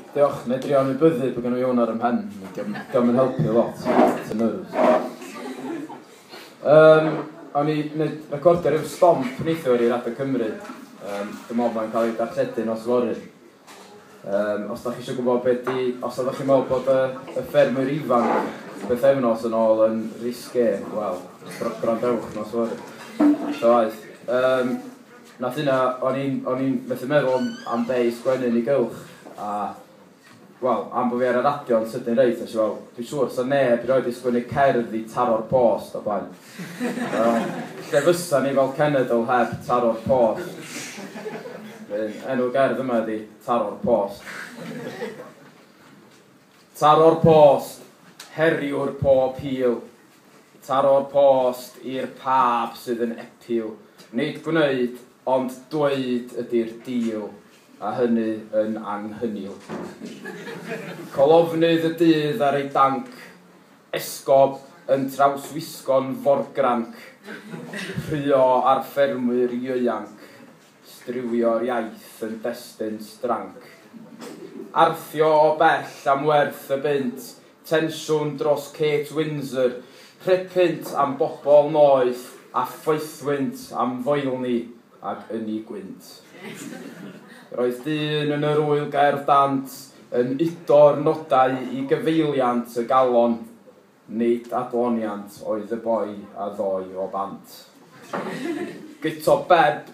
Diolch, neu drio am I byddu bod gen i hwn ar ym mhen. Diolch yn helpu lot. It's a nerves. O'n i recordio rhyw stomp neithwr i Radau Cymru. Dwi'n meddwl mae'n cael ei darlledu nos fory. Os da chi eisiau gwybod beth di... Os ydych chi'n meddwl bod y ffermwyr ifanc bythefnos yn ôl yn risge, wel, gwrandewch nos fory. So aeth. Nath hynna, o'n i'n methu meddwl am be i sgwennu'n I gylch. A, wel, am bod fi ar y radio yn sydyn reit, nes I fel, dwi'n siŵr sa neb I roed I sgwennu cerdd I Taro'r post o blaen. Lle fysa ni fel cenedl heb Taro'r post. Enw gerdd yma ydi Taro'r post. Taro'r post, heriwr pob hil. Taro'r post i'r pab sydd yn epil. Nid gwneud, ond dweud ydy'r dîl, a hynny yn anghynnil. Colofnydd y dydd ar ei danc, esgob yn trawswisgon forgranc, rhyo ar ffermwyr ieuanc, striwio'r iaith yn destyn stranc. Arthio o bell am werth y bynt, tensiwn dros Kate Windsor, rhepynt am bobl noeth, a phoethwynt am foelni ag ynni gwynt. Roedd dyn yn yr wyl gair dant, yn udo'r nodau I gyfeiliant y galon, nid adloniant oedd y boi a ddoi o bant. Gyto beb,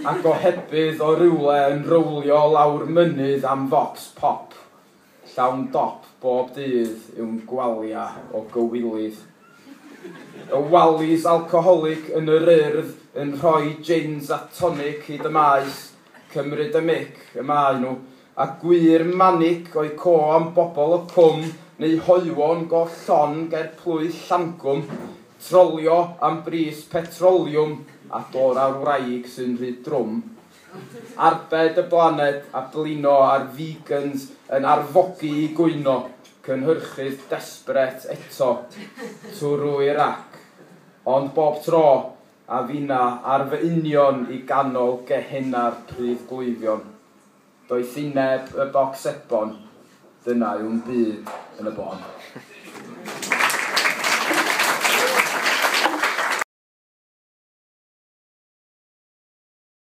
ac o hebydd o rywle yn rowlio lawr mynydd am fox pop, llawn dop bob dydd yw'n gwalia o gywilydd. Y walis alcoholic yn yr urdd yn rhoi gins a tonic hyd y maes, cymryd y mic y mae nhw, a gwir manic o'i co am bobl y cwm, neu hoewon gollon ger plwy llangwm, trolio am bris petroliwm, a dor ar wraig sy'n rhy drwm. Arbed y blaned a blino ar vegans yn arfogi I gwyno, cynhyrchydd desbret eto, twrw Irac. Ond bob tro, a finna ar fy union I ganol gehenna'r prif glwyddion. Doedd uneb y bocsebon, dyna yw'n byd yn y bon.